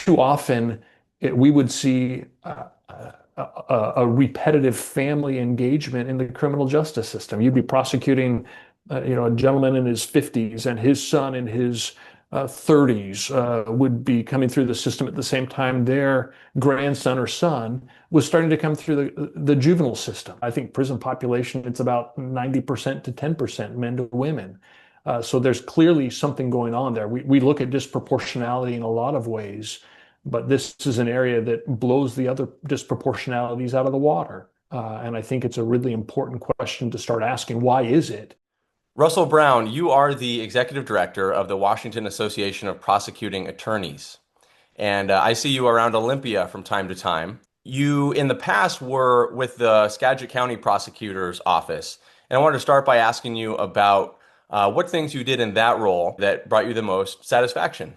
too often we would see a repetitive family engagement in the criminal justice system. You'd be prosecuting, a gentleman in his 50s and his son in his 30s would be coming through the system at the same time their grandson or son was starting to come through the juvenile system. I think prison population, it's about 90% to 10% men to women. So there's clearly something going on there. We look at disproportionality in a lot of ways, but this is an area that blows the other disproportionalities out of the water. And I think it's a really important question to start asking. Why is it? Russell Brown, you are the executive director of the Washington Association of Prosecuting Attorneys. And I see you around Olympia from time to time. You, in the past, were with the Skagit County Prosecutor's Office. And I wanted to start by asking you about what things you did in that role that brought you the most satisfaction.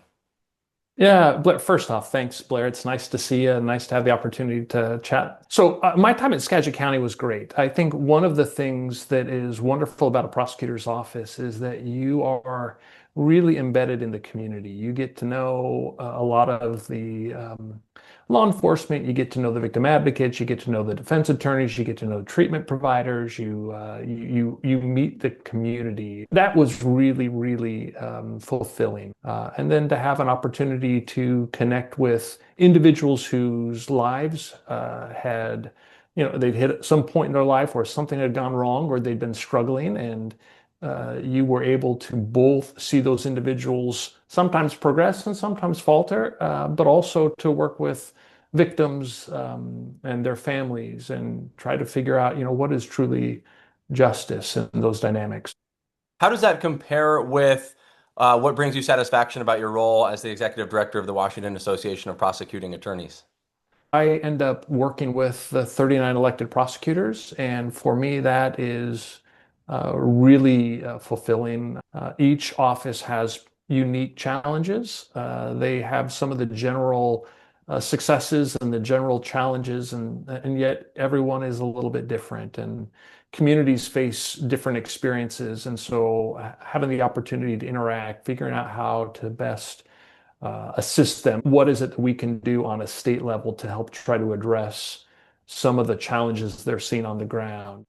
Yeah, Blair, first off, thanks, Blair. It's nice to see you. Nice to have the opportunity to chat. So, my time at Skagit County was great. I think one of the things that is wonderful about a prosecutor's office is that you are really embedded in the community. You get to know a lot of the law enforcement. You get to know the victim advocates. You get to know the defense attorneys. You get to know treatment providers. You meet the community. That was really, really fulfilling. And then to have an opportunity to connect with individuals whose lives had, they'd hit at some point in their life where something had gone wrong or they'd been struggling, and you were able to both see those individuals sometimes progress and sometimes falter, but also to work with victims and their families and try to figure out, what is truly justice in those dynamics. How does that compare with what brings you satisfaction about your role as the executive director of the Washington Association of Prosecuting Attorneys? I end up working with the 39 elected prosecutors, and for me, that is really fulfilling. Each office has unique challenges. They have some of the general successes and the general challenges, and yet everyone is a little bit different, and communities face different experiences. And so, having the opportunity to interact, figuring out how to best assist them. What is it that we can do on a state level to help try to address some of the challenges they're seeing on the ground?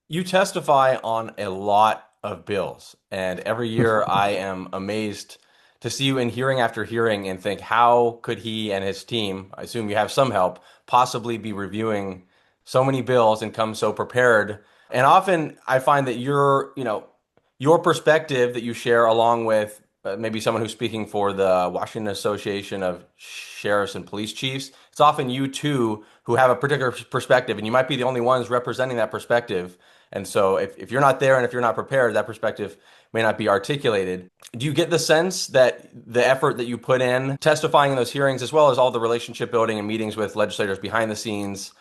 You testify on a lot of bills, and every year I am amazed to see you in hearing after hearing and think, how could he and his team, I assume you have some help, possibly be reviewing so many bills and come so prepared? And often I find that your perspective that you share along with maybe someone who's speaking for the Washington Association of Sheriffs and Police Chiefs, it's often you two who have a particular perspective, and you might be the only ones representing that perspective. And so if you're not there and if you're not prepared, that perspective may not be articulated. Do you get the sense that the effort that you put in testifying in those hearings, as well as all the relationship building and meetings with legislators behind the scenes,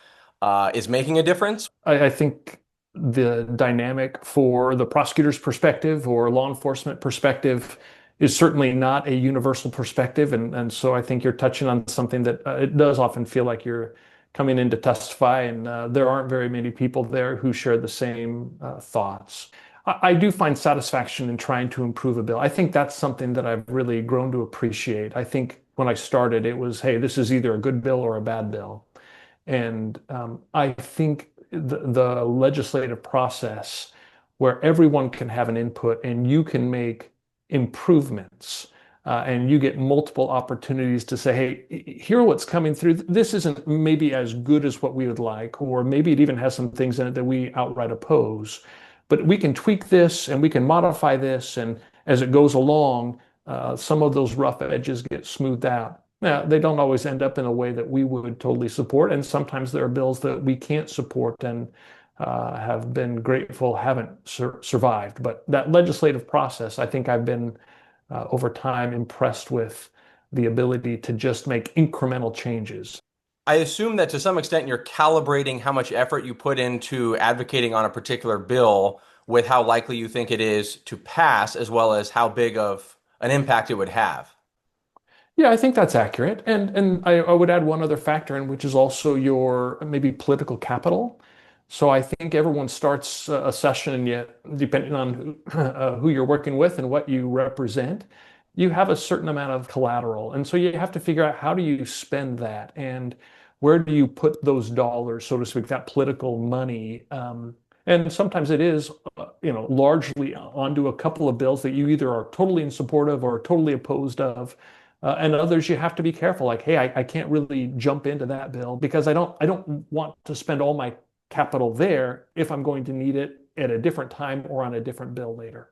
is making a difference? I think the dynamic for the prosecutor's perspective or law enforcement perspective is certainly not a universal perspective. And so I think you're touching on something that it does often feel like you're coming in to testify, and there aren't very many people there who share the same thoughts. I do find satisfaction in trying to improve a bill. I think that's something that I've really grown to appreciate. I think when I started, it was, hey, this is either a good bill or a bad bill. And I think the legislative process where everyone can have an input and you can make improvements and you get multiple opportunities to say, hey, here what's coming through. This isn't maybe as good as what we would like, or maybe it even has some things in it that we outright oppose. But we can tweak this and we can modify this. And as it goes along, some of those rough edges get smoothed out. Now, they don't always end up in a way that we would totally support. And sometimes there are bills that we can't support and have been grateful haven't survived. But that legislative process, I think I've been over time impressed with the ability to just make incremental changes. I assume that to some extent you're calibrating how much effort you put into advocating on a particular bill with how likely you think it is to pass, as well as how big of an impact it would have. Yeah, I think that's accurate. And I would add one other factor in, which is also your maybe political capital. So I think everyone starts a session, and yet depending on who you're working with and what you represent, you have a certain amount of collateral. And so you have to figure out how do you spend that and where do you put those dollars, so to speak, that political money. And sometimes it is, largely onto a couple of bills that you either are totally in support of or totally opposed of. And others you have to be careful, like, hey, I can't really jump into that bill because I don't want to spend all my capital there if I'm going to need it at a different time or on a different bill later.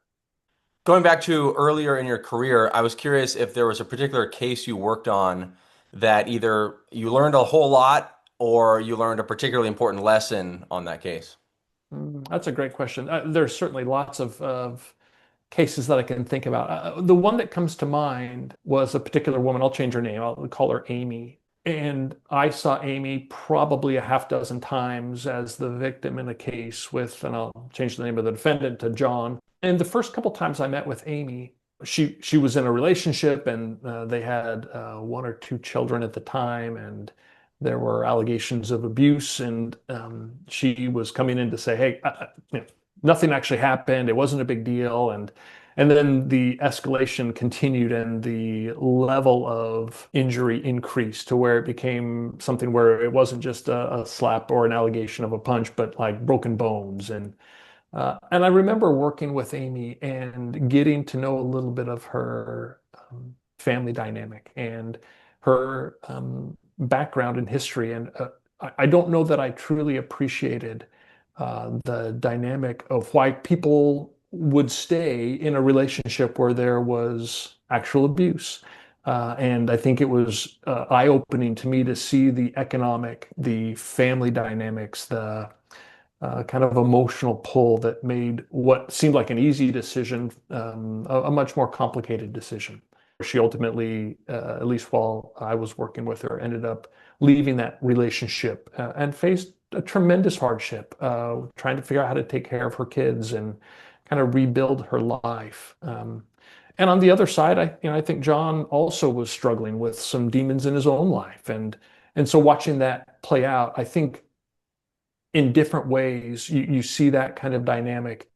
Going back to earlier in your career, I was curious if there was a particular case you worked on that either you learned a whole lot or you learned a particularly important lesson on that case. That's a great question. There's certainly lots of cases that I can think about. The one that comes to mind was a particular woman. I'll change her name. I'll call her Amy. And I saw Amy probably a half dozen times as the victim in a case with, and I'll change the name of the defendant to John. And the first couple times I met with Amy, she was in a relationship and they had one or two children at the time, and there were allegations of abuse. And she was coming in to say, "Hey, nothing actually happened. It wasn't a big deal." And then the escalation continued and the level of injury increased to where it became something where it wasn't just a slap or an allegation of a punch, but like broken bones. And I remember working with Amy and getting to know a little bit of her family dynamic and her background and history. And I don't know that I truly appreciated the dynamic of why people would stay in a relationship where there was actual abuse. And I think it was eye-opening to me to see the economic, the family dynamics, the kind of emotional pull that made what seemed like an easy decision a much more complicated decision. She ultimately, at least while I was working with her, ended up leaving that relationship and faced a tremendous hardship, trying to figure out how to take care of her kids and kind of rebuild her life. And on the other side, I think John also was struggling with some demons in his own life, and so watching that play out, I think in different ways, you see that kind of dynamic.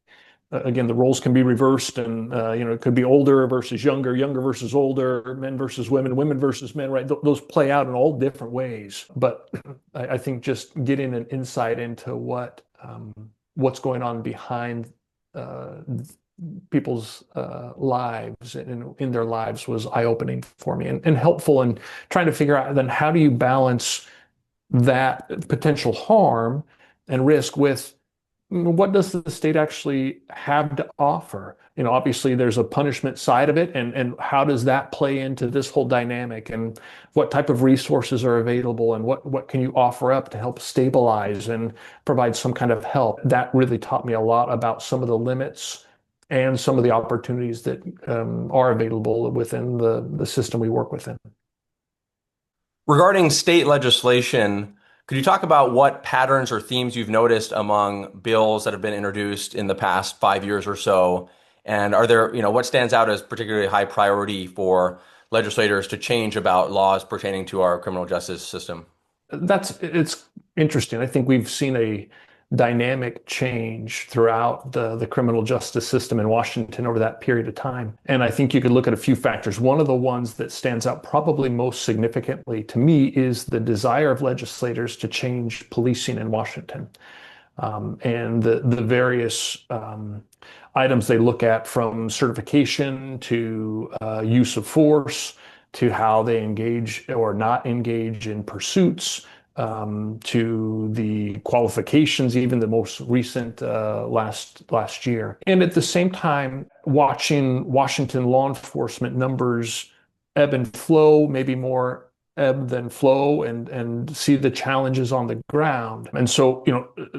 Again, the roles can be reversed, and it could be older versus younger, younger versus older, men versus women, women versus men, right? Those play out in all different ways. But I think just getting an insight into what's going on behind uh, people's lives and in their lives was eye-opening for me and helpful in trying to figure out then how do you balance that potential harm and risk with what does the state actually have to offer? Obviously there's a punishment side of it, and how does that play into this whole dynamic, and what type of resources are available, and what can you offer up to help stabilize and provide some kind of help? That really taught me a lot about some of the limits and some of the opportunities that are available within the system we work within. Regarding state legislation, could you talk about what patterns or themes you've noticed among bills that have been introduced in the past 5 years or so? And are there, what stands out as particularly high priority for legislators to change about laws pertaining to our criminal justice system? It's interesting. I think we've seen a dynamic change throughout the criminal justice system in Washington over that period of time. And I think you could look at a few factors. One of the ones that stands out probably most significantly to me is the desire of legislators to change policing in Washington. And the various items they look at, from certification to use of force to how they engage or not engage in pursuits, to the qualifications, even the most recent last year. And at the same time, watching Washington law enforcement numbers ebb and flow, maybe more ebb than flow, and see the challenges on the ground. And so,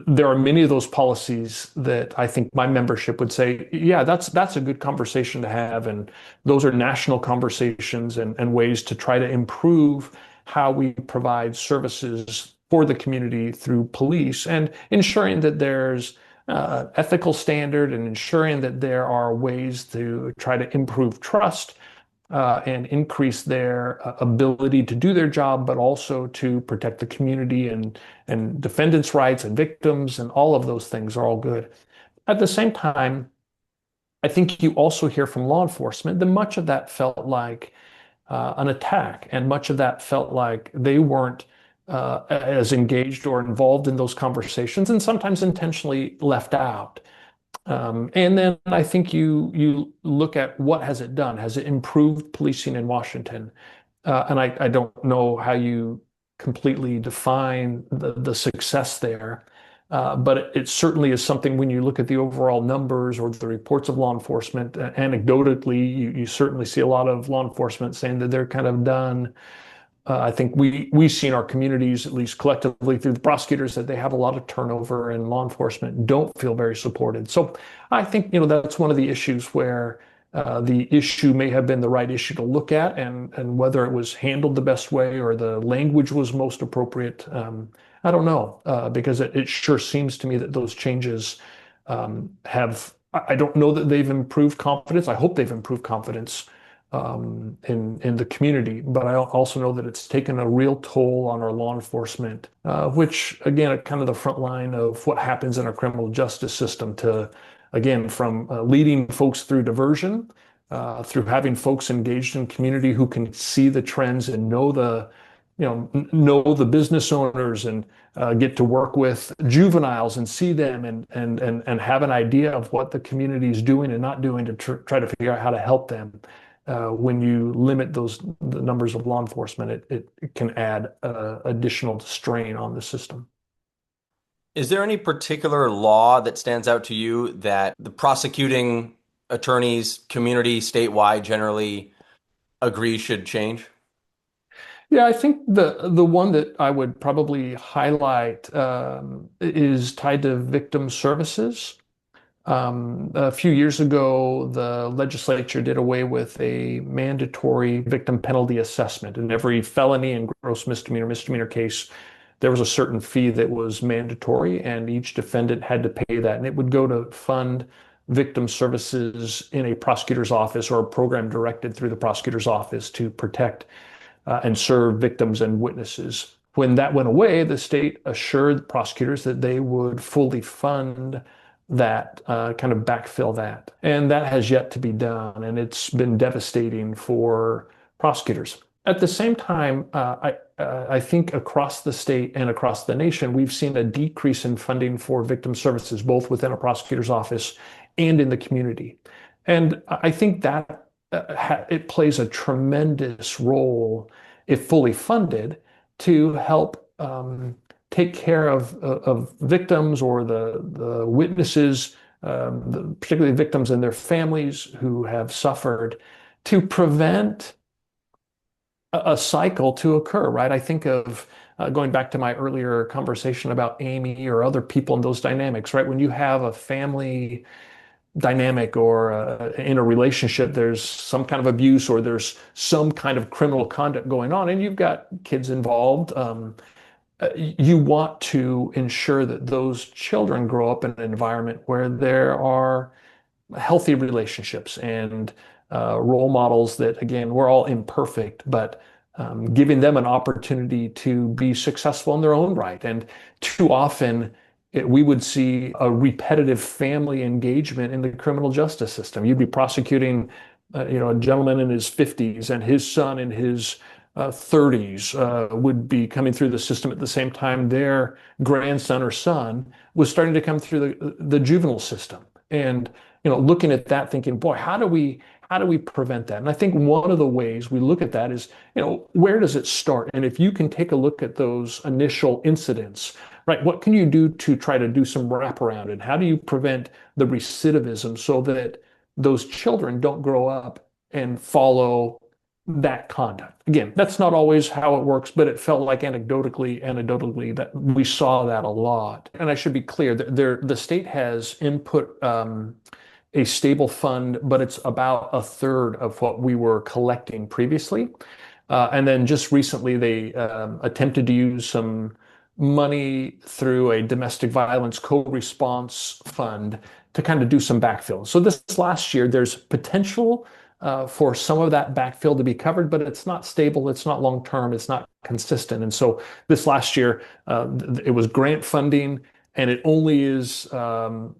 there are many of those policies that I think my membership would say, yeah, that's a good conversation to have. And those are national conversations and ways to try to improve how we provide services for the community through police, and ensuring that there's ethical standard, and ensuring that there are ways to try to improve trust and increase their ability to do their job, but also to protect the community and defendants' rights and victims, and all of those things are all good. At the same time, I think you also hear from law enforcement that much of that felt like an attack, and much of that felt like they weren't as engaged or involved in those conversations, and sometimes intentionally left out. And then I think you look at what has it done? Has it improved policing in Washington? And I don't know how you completely define the success there. But it certainly is something when you look at the overall numbers or the reports of law enforcement, anecdotally, you certainly see a lot of law enforcement saying that they're kind of done. I think we see in our communities, at least collectively through the prosecutors, that they have a lot of turnover and law enforcement don't feel very supported. So I think, that's one of the issues where the issue may have been the right issue to look at, and whether it was handled the best way or the language was most appropriate. I don't know, because it sure seems to me that those changes I don't know that they've improved confidence. I hope they've improved confidence in the community. But I also know that it's taken a real toll on our law enforcement, which again, are kind of the front line of what happens in our criminal justice system. To again, from leading folks through diversion, through having folks engaged in community who can see the trends and know the business owners, and get to work with juveniles and see them, and have an idea of what the community is doing and not doing to try to figure out how to help them. When you limit the numbers of law enforcement, it can add additional strain on the system. Is there any particular law that stands out to you that the prosecuting attorneys, community, statewide generally agree should change? Yeah, I think the one that I would probably highlight is tied to victim services. A few years ago, the legislature did away with a mandatory victim penalty assessment. In every felony and gross misdemeanor case, there was a certain fee that was mandatory, and each defendant had to pay that. And it would go to fund victim services in a prosecutor's office, or a program directed through the prosecutor's office to protect and serve victims and witnesses. When that went away, the state assured prosecutors that they would fully fund that, kind of backfill that. And that has yet to be done, and it's been devastating for prosecutors. At the same time, I think across the state and across the nation, we've seen a decrease in funding for victim services, both within a prosecutor's office and in the community. And I think that it plays a tremendous role, if fully funded, to help take care of victims, or the witnesses, particularly victims and their families who have suffered, to prevent a cycle to occur, right? I think of going back to my earlier conversation about Amy or other people in those dynamics, right? When you have a family dynamic, or in a relationship, there's some kind of abuse, or there's some kind of criminal conduct going on, and you've got kids involved. You want to ensure that those children grow up in an environment where there are healthy relationships, and role models that, again, we're all imperfect, but giving them an opportunity to be successful in their own right. And too often, we would see a repetitive family engagement in the criminal justice system. You'd be prosecuting, a gentleman in his 50s, and his son in his 30s would be coming through the system at the same time their grandson or son was starting to come through the juvenile system. And looking at that, thinking, boy, how do we prevent that? And I think one of the ways we look at that is, where does it start? And if you can take a look at those initial incidents, right, what can you do to try to do some wraparound? And how do you prevent the recidivism so that those children don't grow up and follow that conduct? Again, that's not always how it works, but it felt like anecdotally that we saw that a lot. And I should be clear that the state has input a stable fund, but it's about a third of what we were collecting previously. And then just recently, they attempted to use some money through a domestic violence co-response fund to kind of do some backfill. So this last year, there's potential for some of that backfill to be covered, but it's not stable, it's not long term, it's not consistent. And so this last year, it was grant funding. and it only is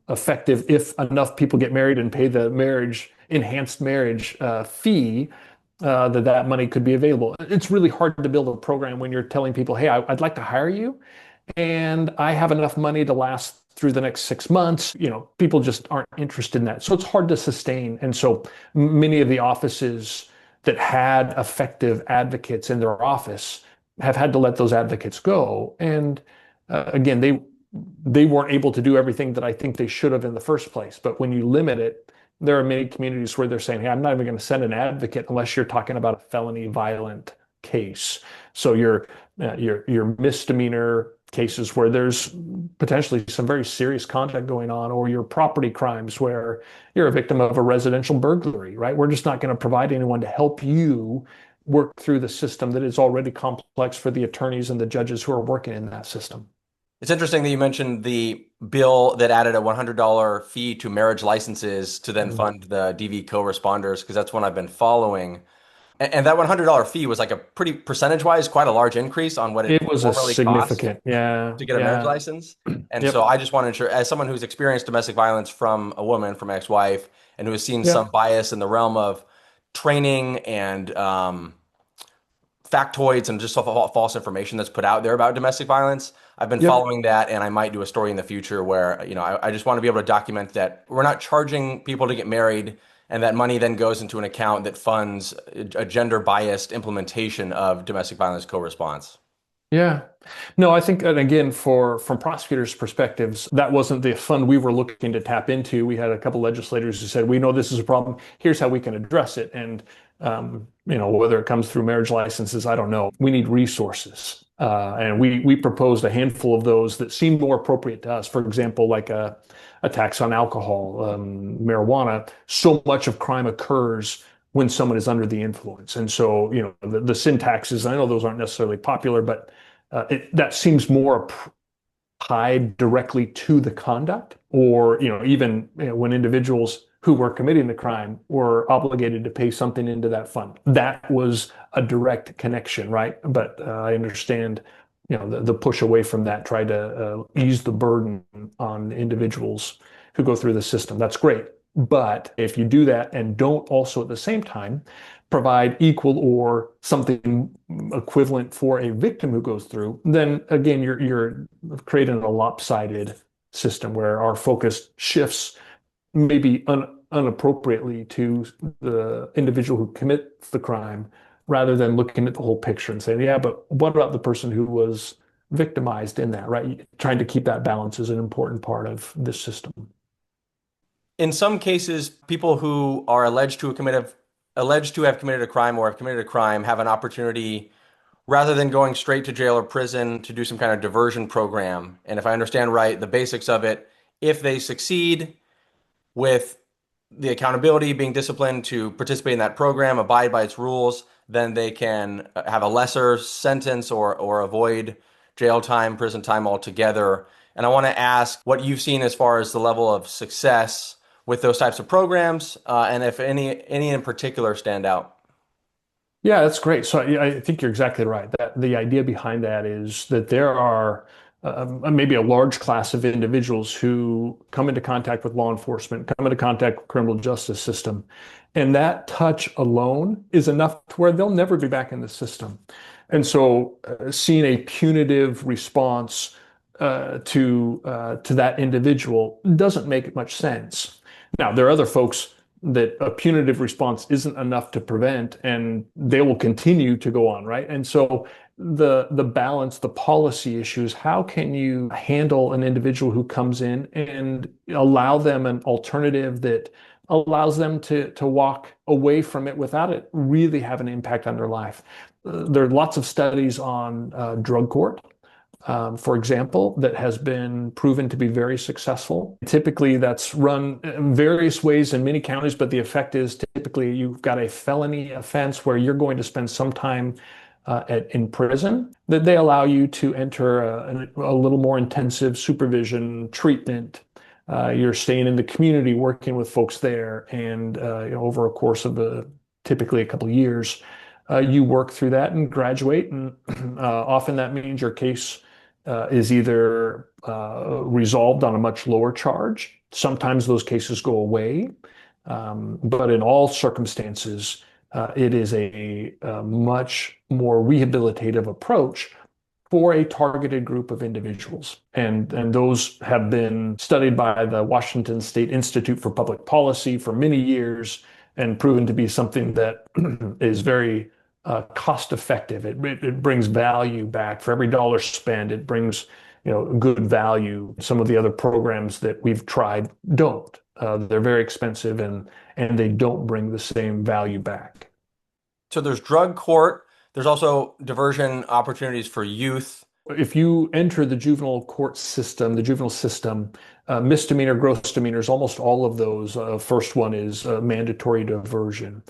effective if enough people get married and pay the enhanced marriage fee, that money could be available. It's really hard to build a program when you're telling people, hey, I'd like to hire you, and I have enough money to last through the next 6 months. People just aren't interested in that. So it's hard to sustain. And so many of the offices that had effective advocates in their office have had to let those advocates go. And again, they weren't able to do everything that I think they should have in the first place. But when you limit it, there are many communities where they're saying, hey, I'm not even going to send an advocate unless you're talking about a felony violent case. So your misdemeanor cases where there's potentially some very serious conduct going on, or your property crimes where you're a victim of a residential burglary, right? We're just not going to provide anyone to help you work through the system that is already complex for the attorneys and the judges who are working in that system. It's interesting that you mentioned the bill that added a $100 fee to marriage licenses to then Mm. fund the DV co-responders, because that's one I've been following. And that $100 fee was like a pretty percentage-wise, quite a large increase on what it It was a formerly cost significant, yeah, to get a marriage yeah, license. And so yep, I just want to ensure, as someone who's experienced domestic violence from a woman, from ex-wife, and who has seen some yep, bias in the realm of training and factoids and just false information that's put out there about domestic violence. I've been yep. following that, and I might do a story in the future where, I just want to be able to document that we're not charging people to get married, and that money then goes into an account that funds a gender biased implementation of domestic violence co-response. Yeah. No, I think, and again, from prosecutors' perspectives, that wasn't the fund we were looking to tap into. We had a couple legislators who said, "We know this is a problem. Here's how we can address it." And whether it comes through marriage licenses, I don't know. We need resources, and we proposed a handful of those that seemed more appropriate to us. For example, like a tax on alcohol, marijuana. So much of crime occurs when someone is under the influence. And so, the syntaxes, I know those aren't necessarily popular, but that seems more tied directly to the conduct, or even when individuals who were committing the crime were obligated to pay something into that fund. That was a direct connection, right? But I understand, the push away from that, try to ease the burden on individuals who go through the system. That's great. But if you do that and don't also at the same time provide equal or something equivalent for a victim who goes through, then again, you're creating a lopsided system where our focus shifts maybe unappropriately to the individual who commits the crime, rather than looking at the whole picture and saying, yeah, but what about the person who was victimized in that, right? Trying to keep that balance is an important part of this system. In some cases, people who are alleged to have committed a crime or have committed a crime have an opportunity, rather than going straight to jail or prison, to do some kind of diversion program. And if I understand right, the basics of it, if they succeed with the accountability, being disciplined to participate in that program, abide by its rules, then they can have a lesser sentence, or avoid jail time, prison time altogether. And I want to ask what you've seen as far as the level of success with those types of programs, and if any in particular stand out. Yeah, that's great. So I think you're exactly right. That the idea behind that is that there are maybe a large class of individuals who come into contact with law enforcement, come into contact with criminal justice system, and that touch alone is enough to where they'll never be back in the system. And so, seeing a punitive response to that individual doesn't make much sense. Now, there are other folks that a punitive response isn't enough to prevent, and they will continue to go on, right? And so the balance, the policy issues, how can you handle an individual who comes in and allow them an alternative that allows them to walk away from it without it really have an impact on their life? There are lots of studies on drug court, for example, that has been proven to be very successful. Typically, that's run in various ways in many counties, but the effect is typically you've got a felony offense where you're going to spend some time in prison, that they allow you to enter a little more intensive supervision treatment. You're staying in the community, working with folks there, and over a course of typically a couple of years, you work through that and graduate. And often that means your case is either resolved on a much lower charge. Sometimes those cases go away, but in all circumstances, it is a much more rehabilitative approach for a targeted group of individuals. And those have been studied by the Washington State Institute for Public Policy for many years and proven to be something that is very cost effective. It brings value back for every dollar spent. It brings, good value. Some of the other programs that we've tried don't. They're very expensive and they don't bring the same value back. So there's drug court. There's also diversion opportunities for youth. If you enter the juvenile court system, the juvenile system, misdemeanor, gross misdemeanors, almost all of those, first one is mandatory diversion.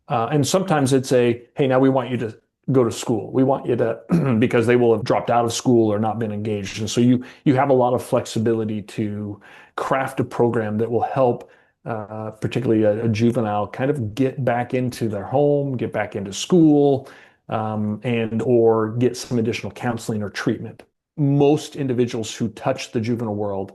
And sometimes it's hey, now we want you to go to school. We want you to, because they will have dropped out of school or not been engaged. And so you have a lot of flexibility to craft a program that will help, particularly a juvenile, kind of get back into their home, get back into school, and or get some additional counseling or treatment. Most individuals who touch the juvenile world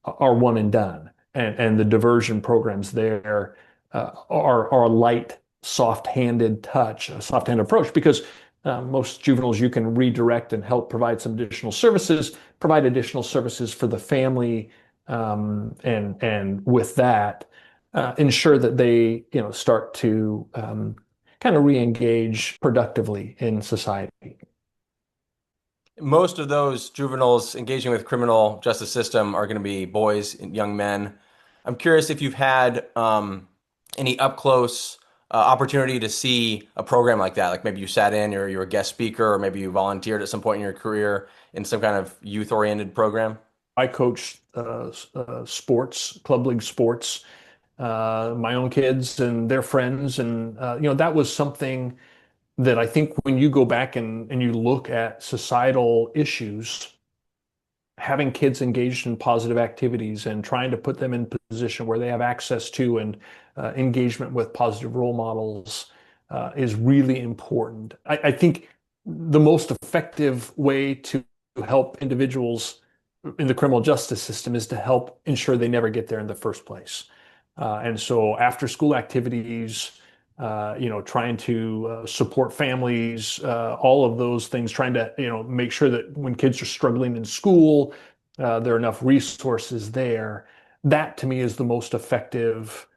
are one and done, and the diversion programs there are a light, soft-handed touch, a soft-handed approach, because most juveniles you can redirect and help provide some additional services, provide additional services for the family, and with that, ensure that they start to kind of re-engage productively in society. Most of those juveniles engaging with criminal justice system are going to be boys and young men. I'm curious if you've had any up close opportunity to see a program like that. Like maybe you sat in or you're a guest speaker, or maybe you volunteered at some point in your career in some kind of youth oriented program. I coached sports, club league sports, my own kids and their friends, and that was something that I think when you go back and you look at societal issues, having kids engaged in positive activities and trying to put them in position where they have access to and engagement with positive role models is really important. I think the most effective way to help individuals in the criminal justice system is to help ensure they never get there in the first place. And so after school activities, trying to support families, all of those things, trying to, make sure that when kids are struggling in school, there are enough resources there. That to me is the most effective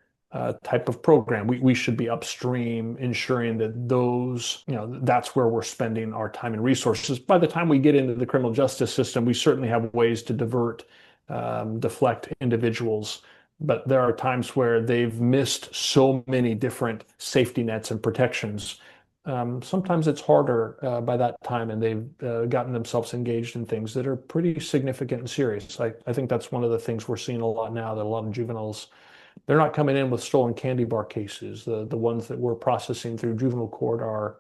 type of program. We should be upstream, ensuring that those, that's where we're spending our time and resources. By the time we get into the criminal justice system, we certainly have ways to deflect individuals, but there are times where they've missed so many different safety nets and protections. Sometimes it's harder by that time, and they've gotten themselves engaged in things that are pretty significant and serious. I think that's one of the things we're seeing a lot now, that a lot of juveniles, they're not coming in with stolen candy bar cases. The ones that we're processing through juvenile court are,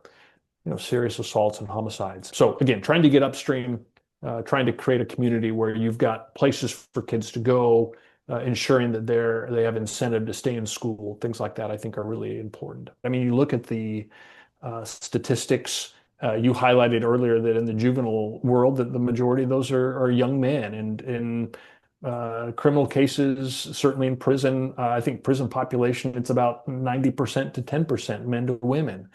serious assaults and homicides. So again, trying to get upstream, trying to create a community where you've got places for kids to go, ensuring that they have incentive to stay in school, things like that, I think are really important. I mean, you look at the statistics. You highlighted earlier that in the juvenile world, that the majority of those are young men, and in criminal cases, certainly in prison, I think prison population, it's about 90% to 10% men to women.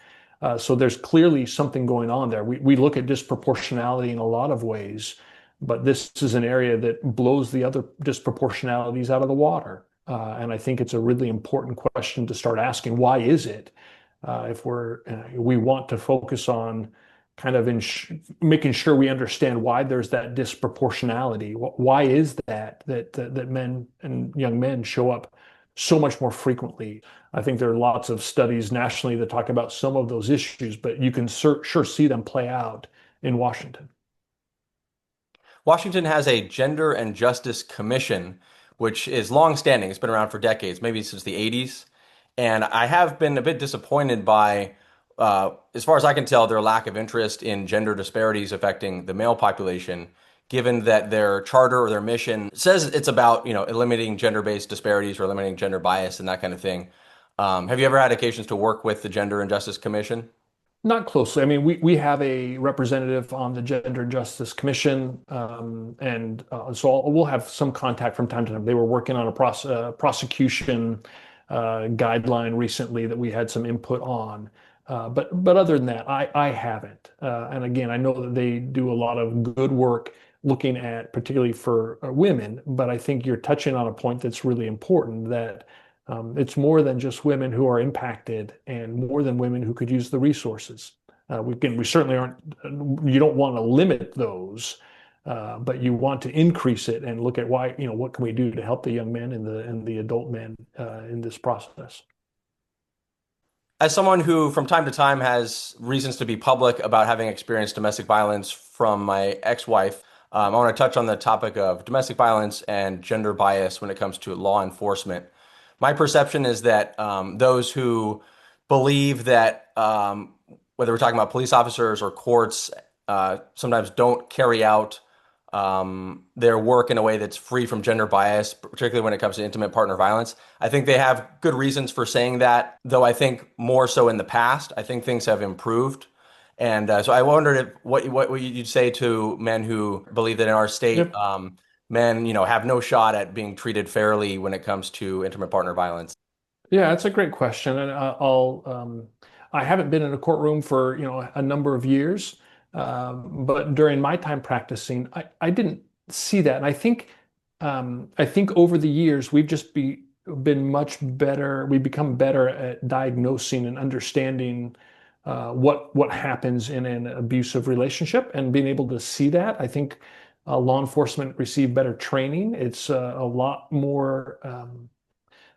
So there's clearly something going on there. We look at disproportionality in a lot of ways, but this is an area that blows the other disproportionalities out of the water. And I think it's a really important question to start asking. Why is it? If we want to focus on kind of making sure we understand why there's that disproportionality. Why is that men and young men show up so much more frequently? I think there are lots of studies nationally that talk about some of those issues, but you can sure see them play out in Washington. Washington has a Gender and Justice Commission, which is long-standing. It's been around for decades, maybe since the 80s. And I have been a bit disappointed by, as far as I can tell, their lack of interest in gender disparities affecting the male population, given that their charter or their mission says it's about, eliminating gender-based disparities or eliminating gender bias and that kind of thing. Have you ever had occasions to work with the Gender and Justice Commission? Not closely. I mean, we have a representative on the Gender Justice Commission, and so we'll have some contact from time to time. They were working on a prosecution guideline recently that we had some input on. But other than that, I haven't. And again, I know that they do a lot of good work looking at particularly for women, but I think you're touching on a point that's really important that it's more than just women who are impacted and more than women who could use the resources. We certainly aren't, you don't want to limit those, but you want to increase it and look at why, what can we do to help the young men and the adult men in this process. As someone who, from time to time, has reasons to be public about having experienced domestic violence from my ex-wife, I want to touch on the topic of domestic violence and gender bias when it comes to law enforcement. My perception is that those who believe that whether we're talking about police officers or courts, sometimes don't carry out their work in a way that's free from gender bias, particularly when it comes to intimate partner violence. I think they have good reasons for saying that, though I think more so in the past. I think things have improved. And so I wondered if, what you'd say to men who believe that in our state, Yep. men, have no shot at being treated fairly when it comes to intimate partner violence. Yeah, that's a great question, and I haven't been in a courtroom for a number of years, but during my time practicing, I didn't see that, and I think over the years we've just been much better. We've become better at diagnosing and understanding what happens in an abusive relationship and being able to see that. I think law enforcement receive better training. It's a lot more.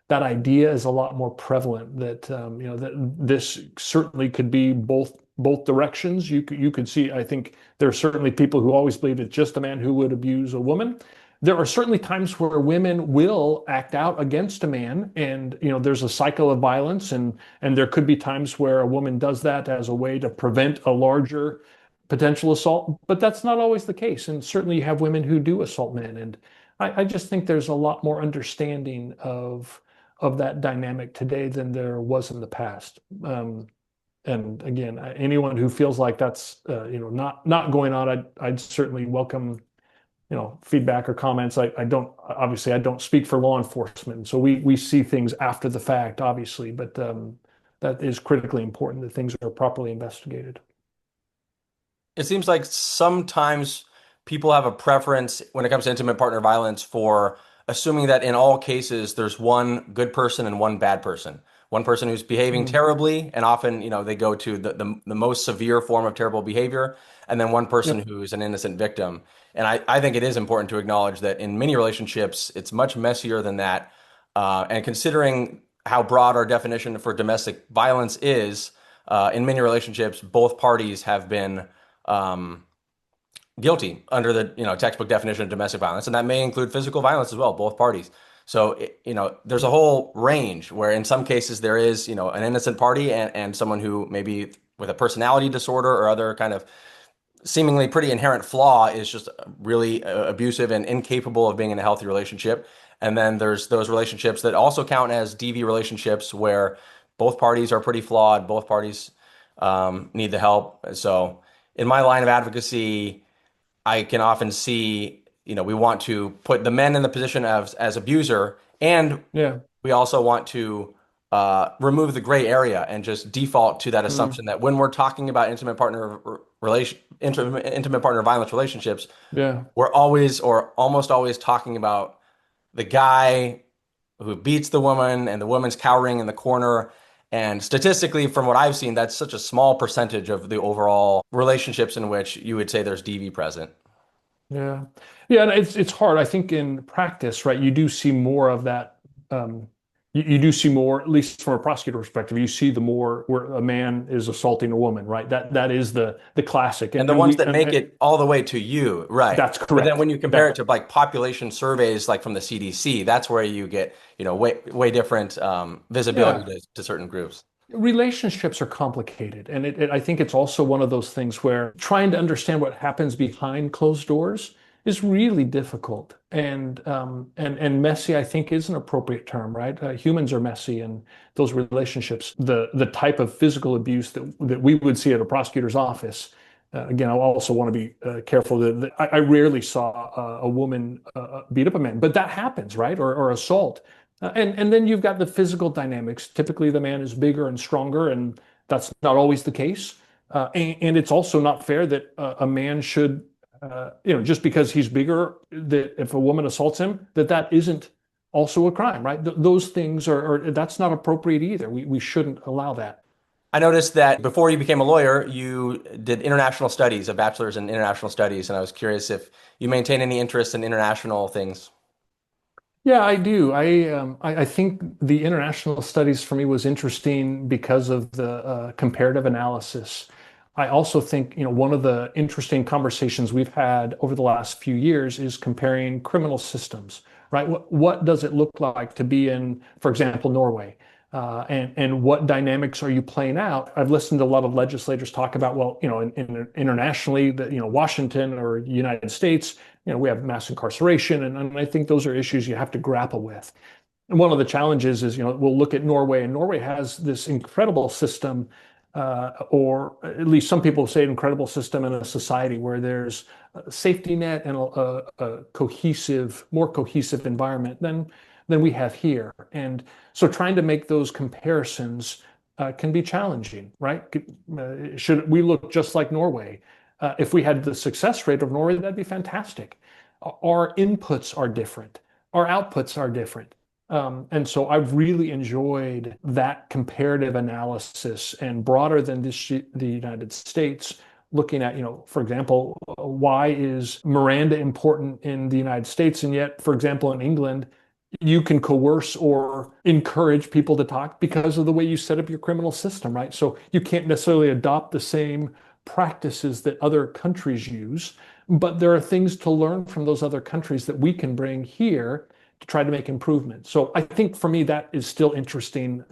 That idea is a lot more prevalent that that this certainly could be both directions. You could see. I think there are certainly people who always believe it's just a man who would abuse a woman. There are certainly times where women will act out against a man, and there's a cycle of violence, and there could be times where a woman does that as a way to prevent a larger potential assault. But that's not always the case, and certainly you have women who do assault men, and I just think there's a lot more understanding of that dynamic today than there was in the past. And again, anyone who feels like that's not going on, I'd certainly welcome feedback or comments. I don't speak for law enforcement, so we see things after the fact, obviously, but that is critically important that things are properly investigated. It seems like sometimes people have a preference when it comes to intimate partner violence for assuming that in all cases there's one good person and one bad person. One person who's behaving Mm. terribly, and often, they go to the most severe form of terrible behavior, and then one person Yep. who's an innocent victim. And I think it is important to acknowledge that in many relationships, it's much messier than that. And considering how broad our definition for domestic violence is, in many relationships, both parties have been um, guilty under the textbook definition of domestic violence, and that may include physical violence as well, both parties. So there's a whole range where in some cases there is an innocent party and someone who maybe with a personality disorder or other kind of seemingly pretty inherent flaw is just really abusive and incapable of being in a healthy relationship. And then there's those relationships that also count as DV relationships where both parties are pretty flawed, both parties need the help. So in my line of advocacy, I can often see, we want to put the men in the position of as abuser, and Yeah. we also want to remove the gray area and just default to that Mm. assumption that when we're talking about intimate partner violence relationships, Yeah. we're always or almost always talking about the guy who beats the woman and the woman's cowering in the corner. And statistically, from what I've seen, that's such a small percentage of the overall relationships in which you would say there's DV present. Yeah. Yeah, and it's hard. I think in practice, right, you do see more of that. You do see more, at least from a prosecutor perspective, you see the more where a man is assaulting a woman, right? That is the classic. And the ones that make it all the way to you, right? That's But then correct. when you compare it That to like population surveys, like from the CDC, that's where you get, way different visibility yeah. to certain groups. Relationships are complicated, and I think it's also one of those things where trying to understand what happens behind closed doors is really difficult and messy, I think, is an appropriate term, right? Humans are messy, and those relationships, the type of physical abuse that we would see at a prosecutor's office. Again, I also want to be careful that I rarely saw a woman beat up a man, but that happens, right? Or assault. And then you've got the physical dynamics. Typically, the man is bigger and stronger, and that's not always the case. And it's also not fair that a man should, just because he's bigger, that if a woman assaults him, that isn't also a crime, right? Those things that's not appropriate either. We shouldn't allow that. I noticed that before you became a lawyer, you did international studies, a bachelor's in international studies, and I was curious if you maintain any interest in international things. Yeah, I do. I think the international studies for me was interesting because of the comparative analysis. I also think, one of the interesting conversations we've had over the last few years is comparing criminal systems, right? What does it look like to be in, for example, Norway? And what dynamics are you playing out? I've listened to a lot of legislators talk about, well, internationally, Washington or United States, we have mass incarceration, and I think those are issues you have to grapple with. And one of the challenges is, we'll look at Norway, and Norway has this incredible system, or at least some people say incredible system in a society where there's a safety net and a more cohesive environment than we have here. And so trying to make those comparisons can be challenging, right? Should we look just like Norway? If we had the success rate of Norway, that'd be fantastic. Our inputs are different. Our outputs are different. And so I've really enjoyed that comparative analysis and broader than the United States, looking at, for example, why is Miranda important in the United States? And yet, for example, in England, you can coerce or encourage people to talk because of the way you set up your criminal system, right? So you can't necessarily adopt the same practices that other countries use, but there are things to learn from those other countries that we can bring here to try to make improvements. So I think for me, that is still interesting,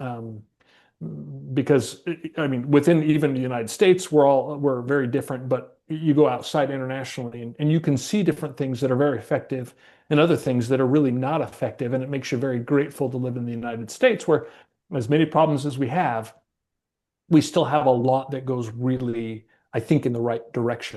because I mean, within even the United States, we're very different, but you go outside internationally and you can see different things that are very effective and other things that are really not effective. And it makes you very grateful to live in the United States, where as many problems as we still have a lot that goes really, I think, in the right direction.